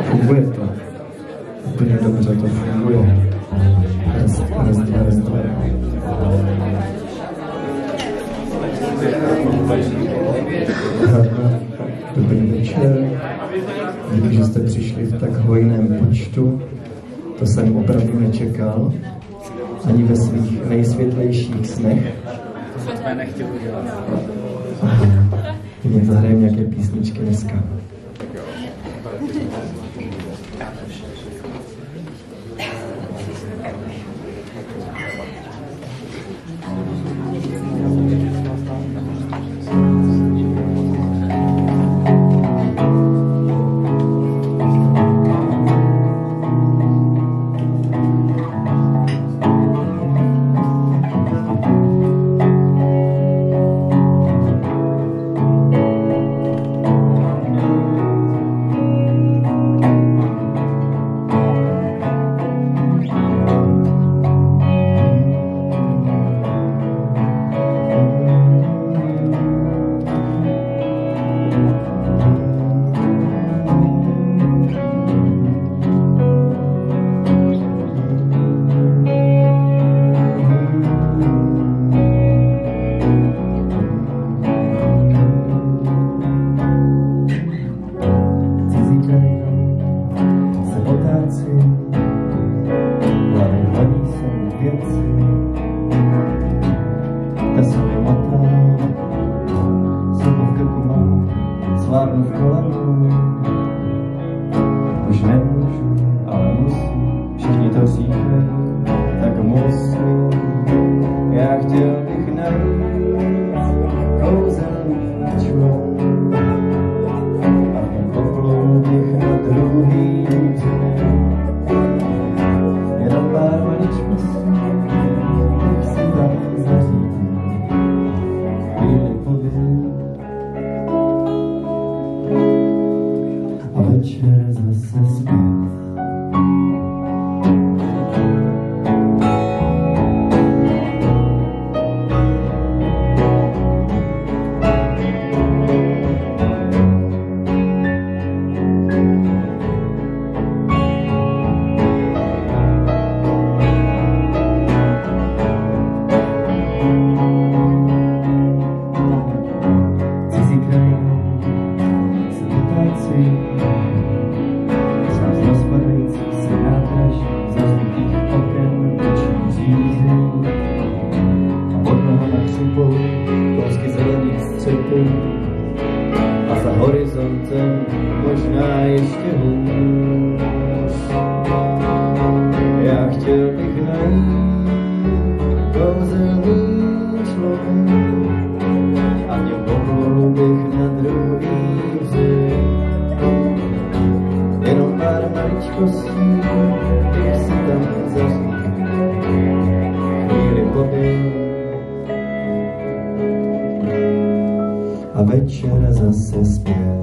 Funguje to. Úplně dobře to funguje. Raz, dva. Dobrý večer. Díky, že jste přišli v tak hojném počtu. To jsem opravdu nečekal. Ani ve svých nejsvětlejších snech. To jsme nechtěli udělat. Mě zahrajeme nějaké písničky dneska. Už nemůžu, ale musím, všichni to říkají, tak musím. Já chtěl bych najít kouzelný člon a v něm podploudích na druhý břeh. Jenom pár maličkostí, jak si tam zařídím, chvíli poběh a večer zase zpět. Kousky zelených střepů a za horizontem možná ještě hůř. Já chtěl bych najít kouzelný člověk a v něm poplul bych na druhý břeh. Jenom pár maličkostí, bych si tam zařídil, chvíli pobyl a večer zase zpět.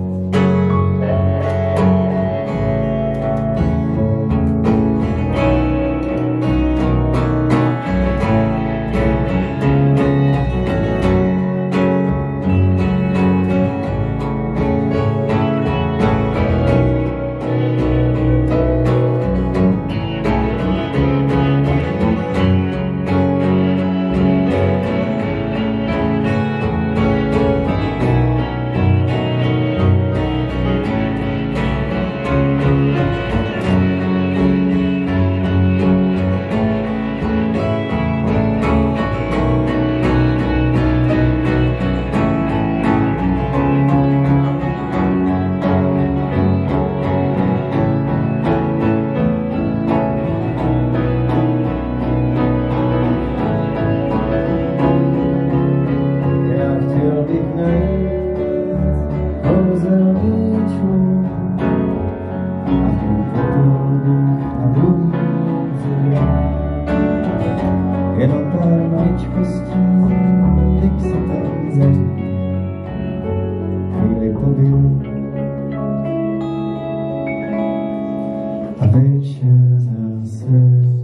večer zase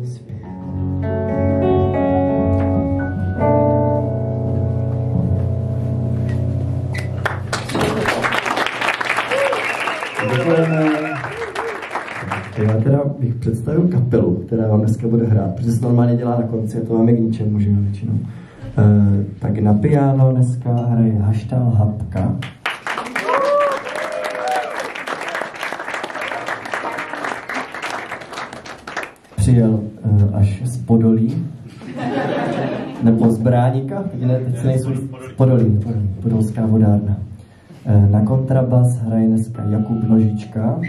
zpět. Já teda bych představil kapelu, která vám dneska bude hrát, protože se normálně dělá na konci a to máme k ničemu, že jo, většinou. Tak na piano dneska hraje Haštal Hapka. Přijel až z Podolí, nebo z Bráníka, teď se nejsou z Podolí, Podolská vodárna. Na kontrabas hraje dneska Jakub Nožička.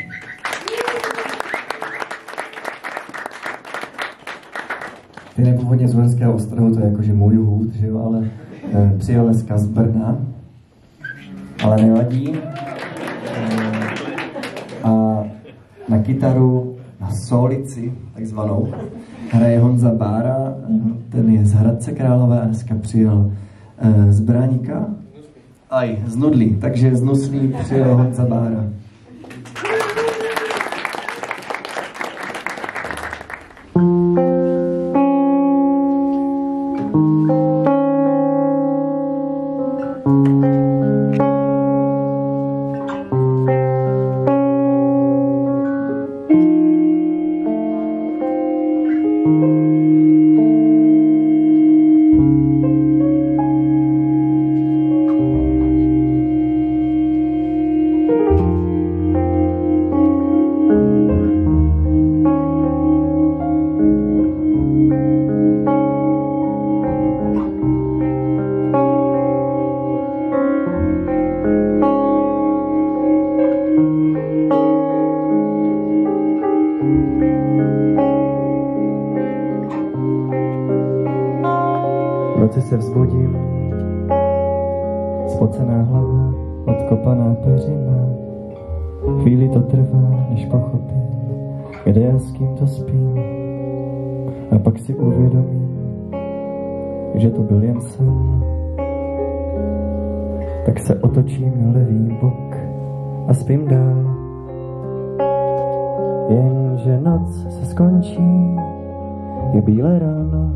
Ty je původně z Uherského Ostrohu, to je jakože můj hůd, že jo, ale přijel dneska z Brna, ale nevadí. A na kytaru, na solici, takzvanou, hraje Honza Bára, ten je z Hradce Králové a dneska přijel z Bráníka, z Nudlí, takže z Nuslí přijel Honza Bára. V noci se vzbudím, spocená hlava, odkopaná peřina. Chvíli to trvá, než pochopím, kde já s kým to spím. A pak si uvědomím, že to byl jen sen. Tak se otočím na levý bok a spím dál. Jenže noc se skončí, je bílé ráno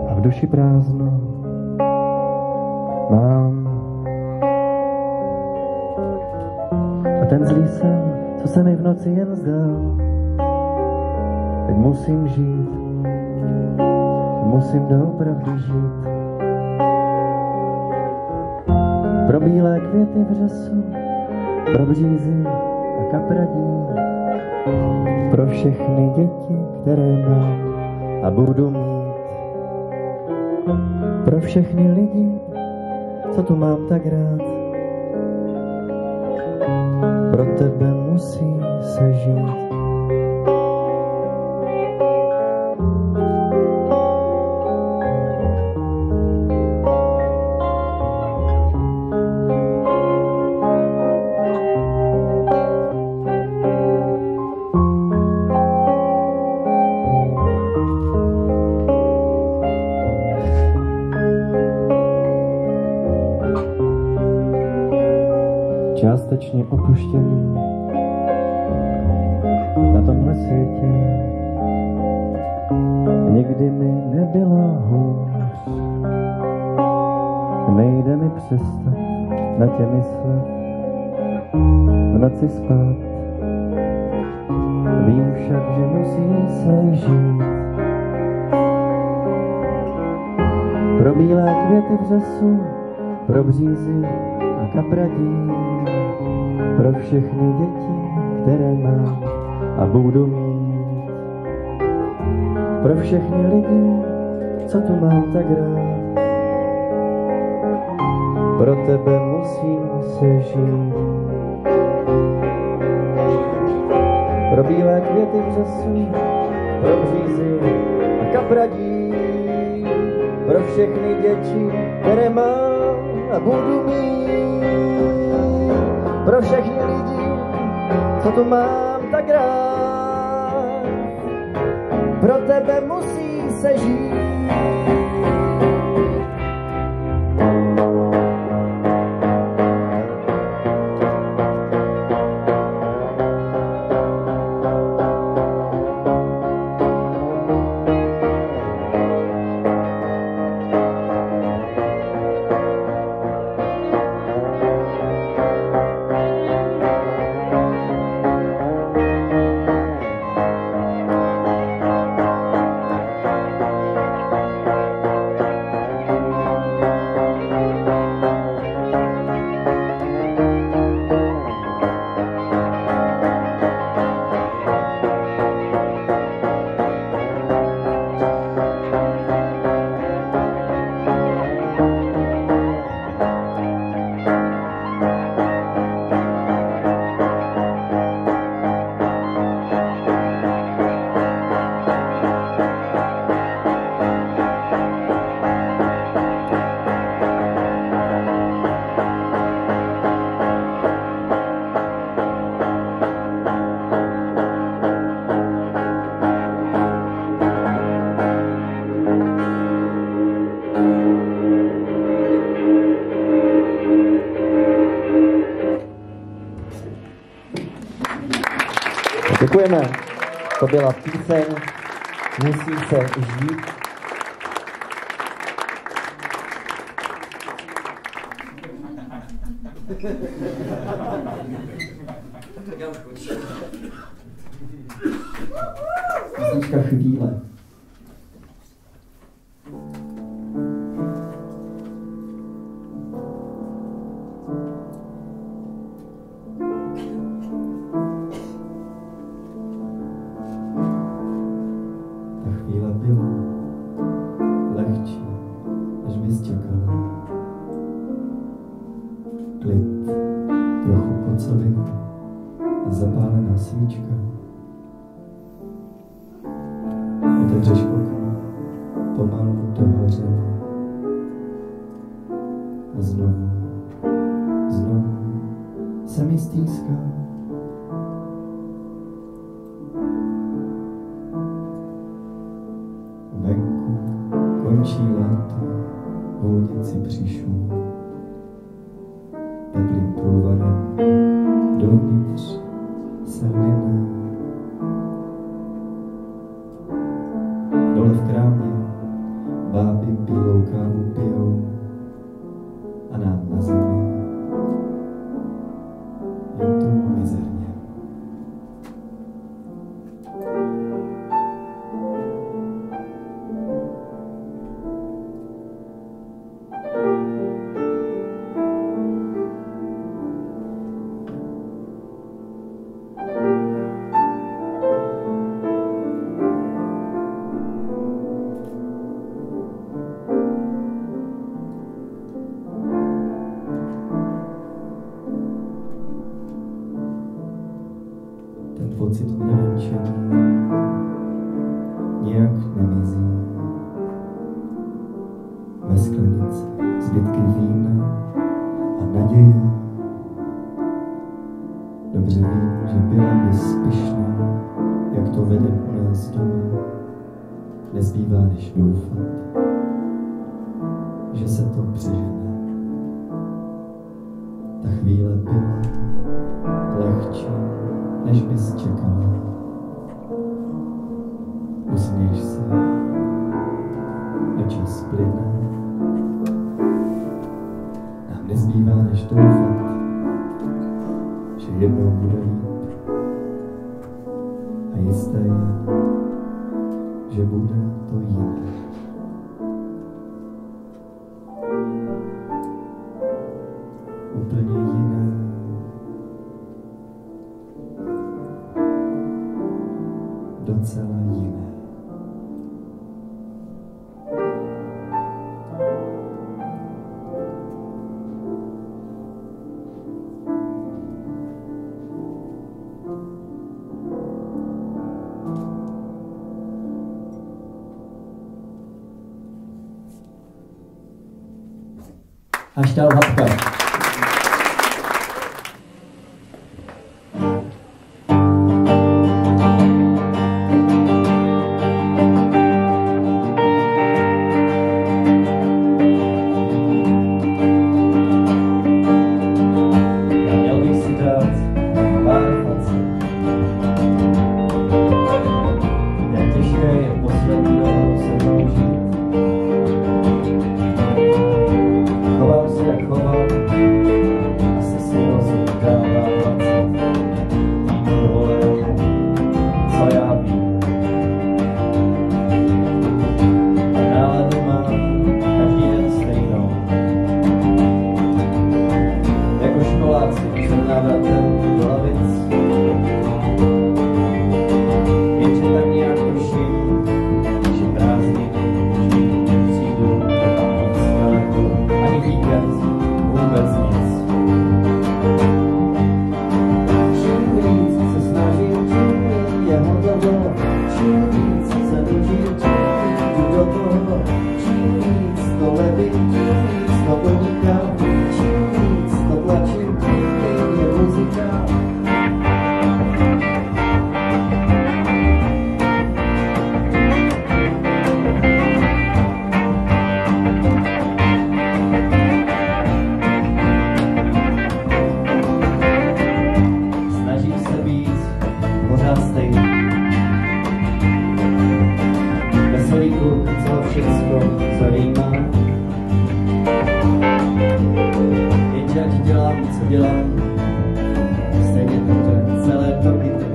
a v duši prázdno mám. A ten zlý sen, co se mi v noci jen zdál, teď musím žít, musím doopravdy žít. Pro bílé květy v řesu, pro břízy a kapradí, pro všechny děti, které mám a budu mít. Pro všechny lidi, co tu mám tak rád, pro tebe musí se žít. Částečně opuštěný na tomhle světě. Nikdy mi nebylo hůř, nejde mi přestat na tě myslet, v noci spát. Vím však, že musí se žít. Pro bílé květy v řesu, pro břízy a kapradí, pro všechny děti, které mám a budu mít. Pro všechny lidi, co tu mám tak rád, pro tebe musím se žít. Pro bílé květy v řesu, pro břízy a kapradí, pro všechny děti, které mám a budu mít. Pro všechny lidi, co tu mám tak rád, pro tebe musí se žít. Děkujeme. To byla píseň Musí se žít. Písnička Chvíle. Klid, trochu kocovin a zapálená svíčka. Otevřeš okno, pomalu dohořelo. A znovu se mi stýská. Venku končí léto, vůnici přišel. Teplým průvodem dovnitř se line. Dole v krámě báby bílou kávu pijou a nám na zemi je to mizerně. Ten pocit nevenčení nějak nemizí. Ve sklenici zbytky vína a naděje. Dobře vím, že byla bys pyšná, jak to vede u nás doma. Nezbývá než doufat, že se to přežene. Ta chvíle byla lehčí, než bys čekala. Usměješ se a čas plyne. Nám nezbývá než doufat, že jednou bude líp. A jisté je, že bude to jiné. Úplně jiné. Docela jiné. Hašťál Hapka. Chovám se jak chovám, dělám, co dělám. Stejně to, že celé to byty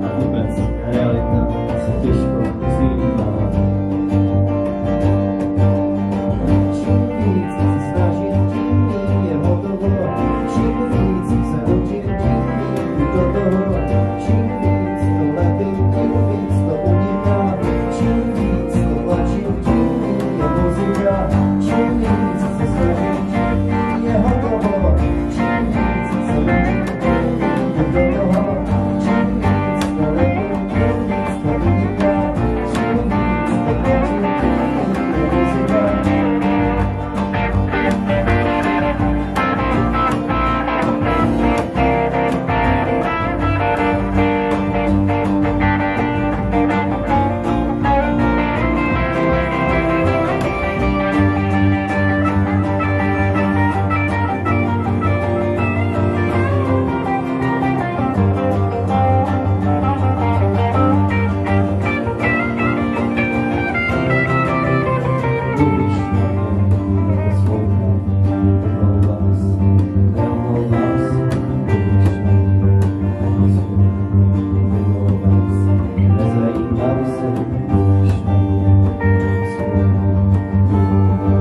a vůbec realita se těžko přijímá. Čím víc se snažím, tím je hotovo. Čím víc se učím, tím do toho. Čím víc to lepím, tím víc to uniká. Čím víc to tlačím, tím je muzika. Čím víc se snažím, tím je hotovo. Čím víc se učím, tím do toho. Čím víc to lepím, tím víc to uniká.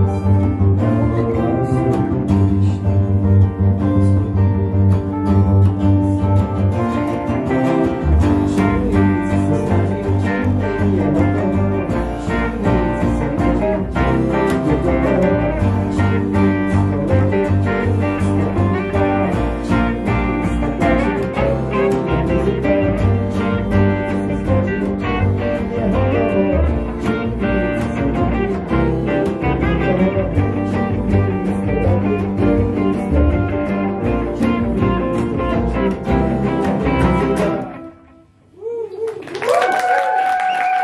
Čím víc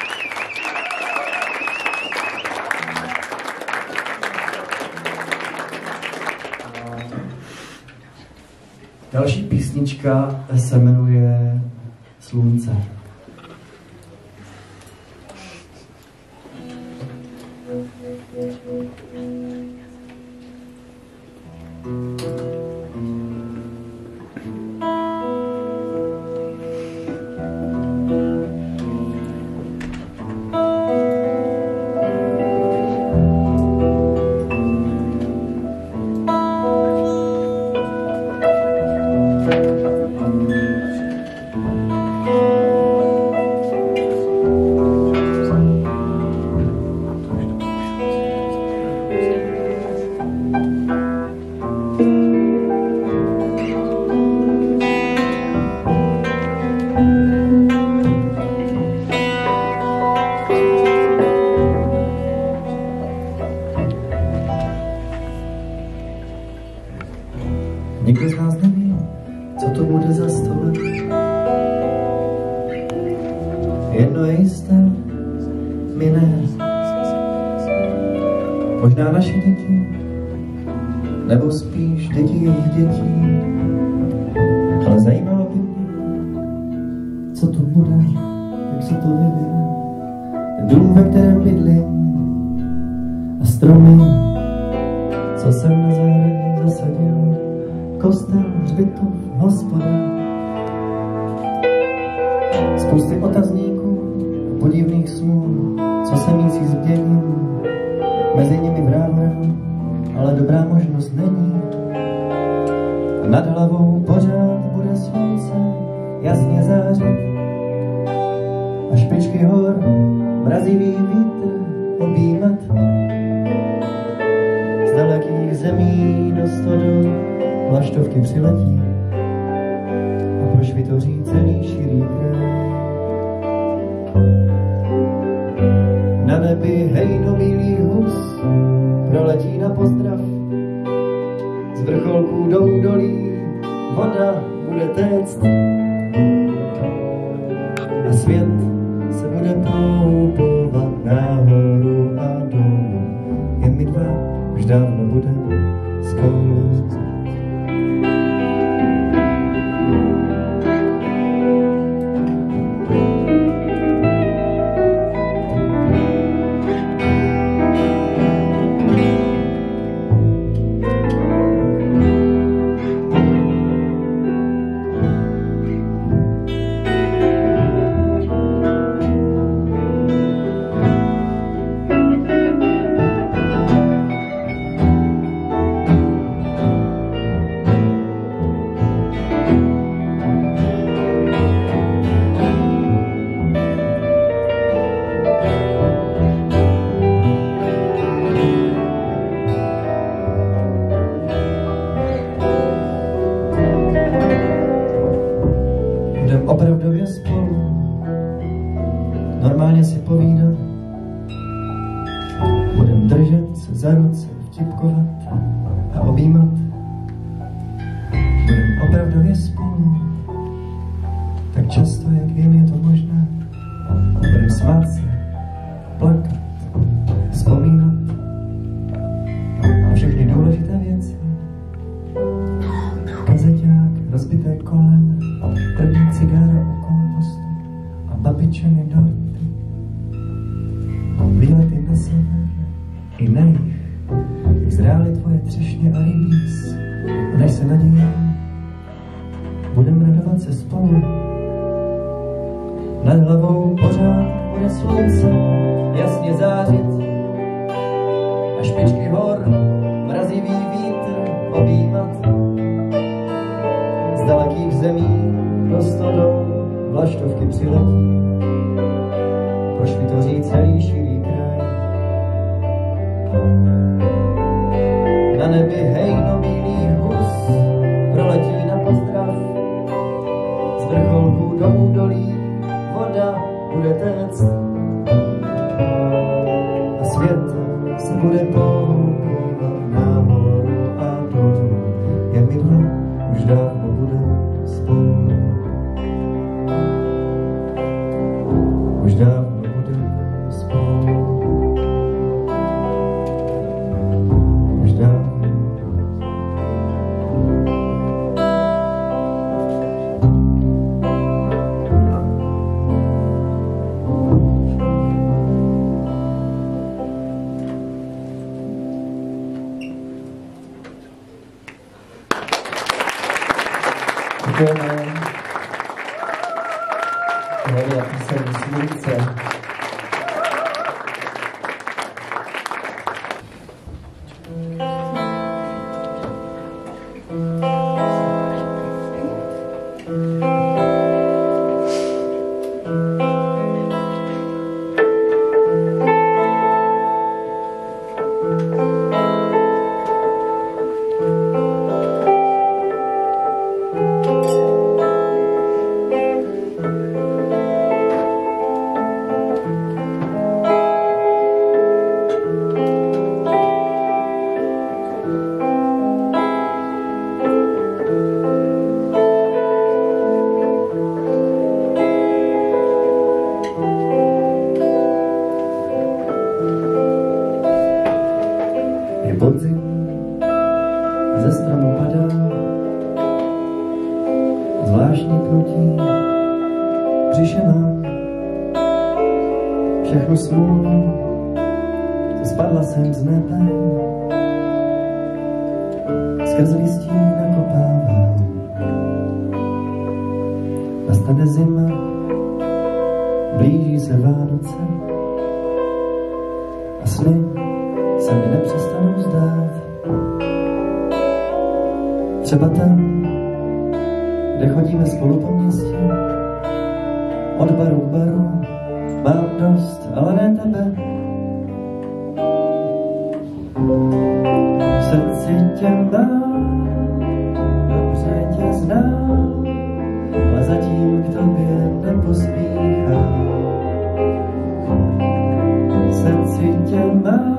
to tlačím, tím je muzika. Další písnička se jmenuje Slunce. Nikdo z nás neví, co to bude za 100 let. Jedno je jisté, my ne. Možná naše děti, nebo spíš děti jejich dětí. Ale zajímalo by mě, co to bude, jak se to vyvine. Ten dům, ve kterém bydlím, a stromy, co jsem na zahradě zasadil. Kostel, hřbitov, hospoda. Spousty otazníků a podivných snů, co se mísí s bděním. Mezi nimi vrávra, ale dobrá možnost není. A nad hlavou pořád bude slunce jasně zářit. A špičky hor mrazivý vítr objímat. Z dalekých zemí do stodol vlaštovky přiletí a prošvitoří celý širý kraj. Na nebi hejno bílý hus proletí na pozdrav. Z vrcholků do údolí voda bude téct a svět se bude proupovat nahoru a dolů. Jen my dva už dávno budeme spolu. opravdově spolu normálně si povídat. Budem držet se za ruce, vtipkovat a objímat. Budem opravdově spolu tak často, jak jen je to možné. Budem smát se, plakat, vzpomínat na všechny důležité věci. Kazeťák, rozbité kolem, první cigára u kompostu a babičiny dorty. Výlety na sever i na jih, jak zrály tvoje třešně a rybíz. A než se nadějím, budem radovat se spolu. Nad hlavou pořád bude slunce jasně zářit a špičky hor mrazivý vítr objímat. Z dalekých zemí do stodol vlaštovky přiletí, prošvitoří celý širý kraj. Na nebi hejno-bílý hus proletí na pozdrav, z vrcholků do údolí voda bude téct a svět se bude pohoupat nahoru a dolů, jak my dva už dávno budeme spolu. Už dávno budeme spolu. Už dávno. Děkujeme. Tohle píseň Slunce. Podzim ze stromu padá, zvláštní pnutí břiše mám. Všechnu smůlu spadla jsem z nebe, skrz listí nakopávám. Nastane zima, blíží se Vánoce a sny se mi nepřestanou zdát. Třeba tam, kde chodíme spolu po městě, od baru k baru, mám dost, ale ne tebe. V srdci tě mám, dobře tě znám, a zatím k tobě nepospíchám. V srdci tě mám,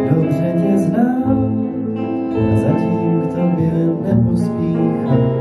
dobře tě znám, a zatím k tobě nepospíchám.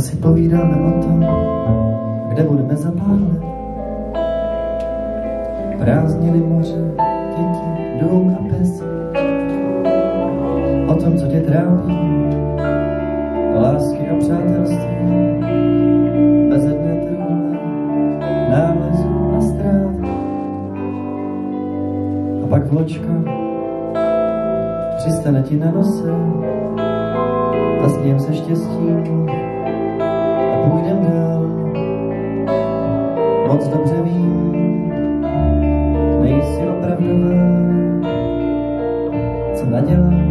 Si povídáme o tom, kde budeme za pár let. Prázdniny, moře, děti, dům a pes. tom, co tě trápí, lásky a přátelství, beze dne trůle, nálezu na ztrát. A pak vločka přistane ti na nose a s ním se štěstím a půjdem dál. Moc dobře vím, nejsi opravdová, co nadělám,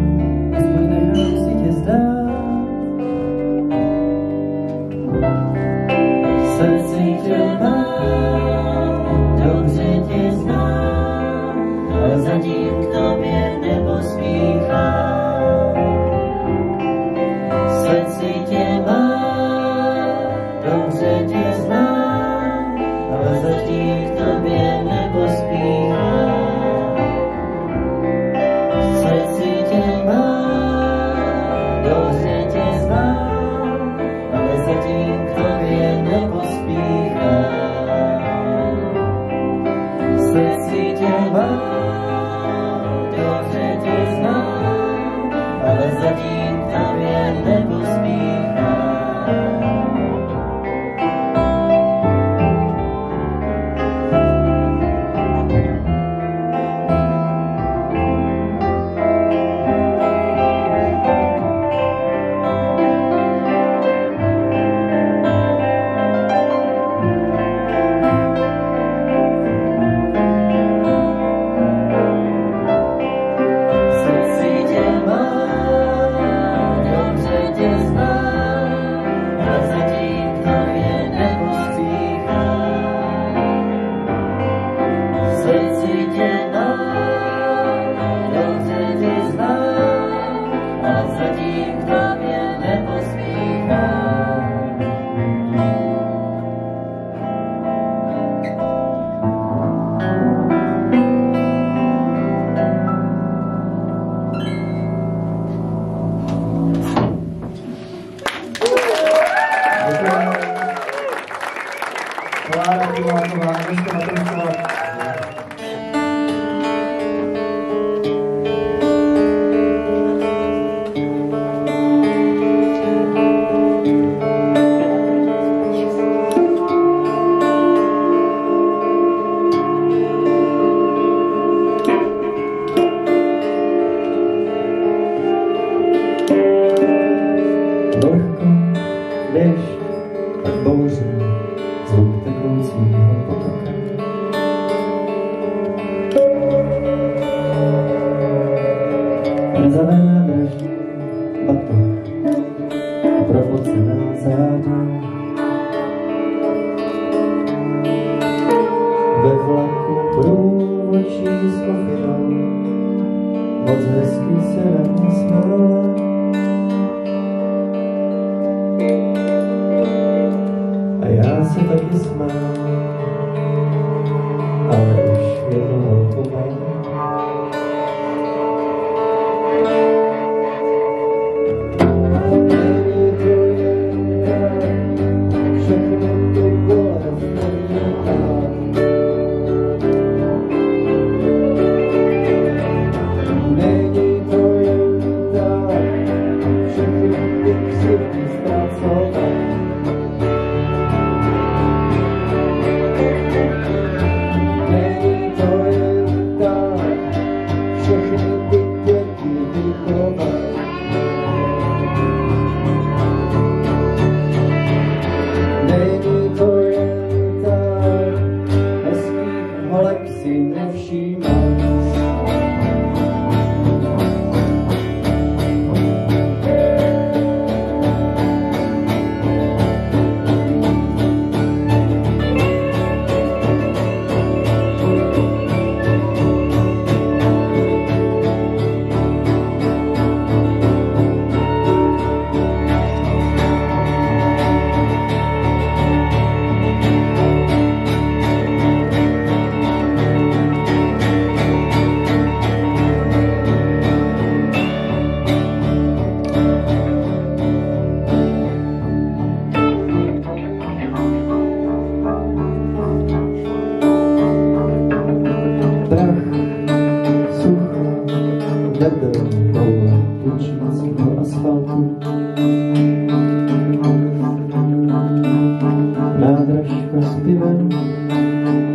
aspoň nechám si tě zdát. Srdci tě mám, dobře tě znám, ale zatím k tobě nepospíchám. Srdci tě mám, dobře tě znám, ale zatím k tobě nepospíchám. Srdci tě mám, dobře tě znám, ale zatím k tobě nepospíchám. Srdci tě mám, dobře tě znám, ale zatím k tobě nepospíchám.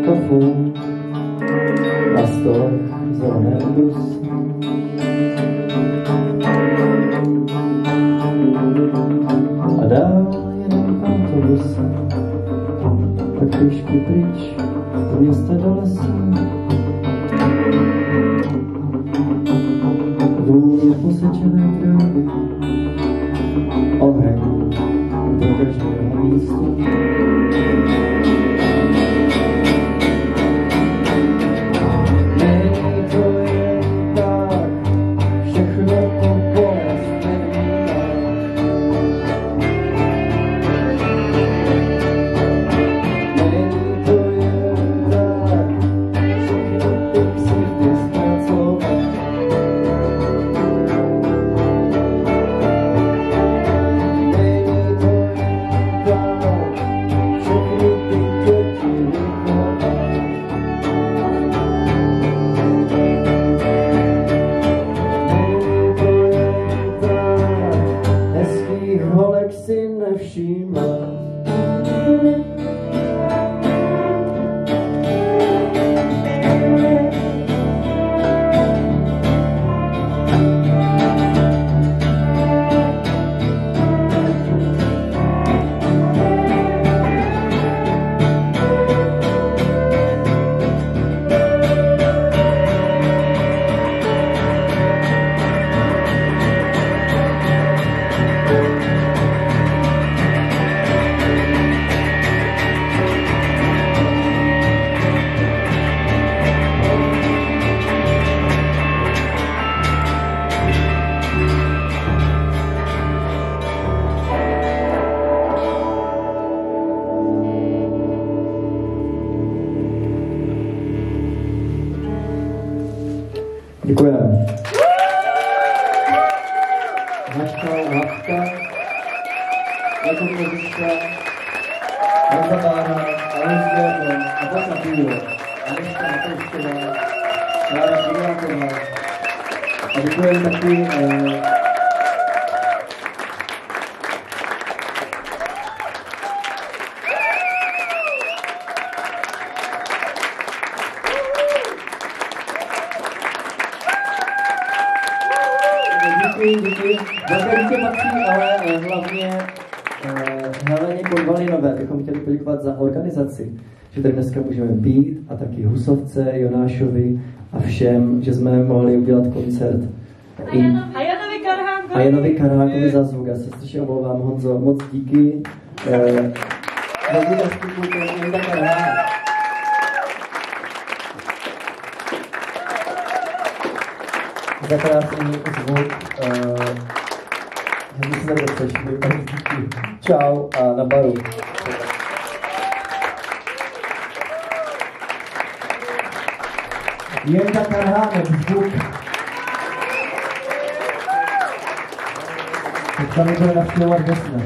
kafu na stolech zelené obrusy. A dál jenom autobus, tak trošku pryč, do města do lesa. Vůně posečené trávy, oheň do každého místa. Holek si nevšímá. Děkujeme. Značka Látka, jako muzička, Honza Bára, Aleš Běrno, Atlanta Pílo, Aleška Matoušková, Klára Širáková. A děkujeme taky díky. Velké díky patří, ale hlavně Heleně Konvalinové bychom chtěli poděkovat za organizaci, že tady dneska můžeme být, a taky Husovce, Jonášovi a všem, že jsme mohli udělat koncert. A Janovi Karhákovi za zvuk. Já se strašně omlouvám, Honzo, moc díky. Janda Karhák. Za krásný zvuk. Hezky jsme to přešli. Čau a na baru. Jenda Karhánek, zvuk. Teď tam bude navštěvovat Vesna.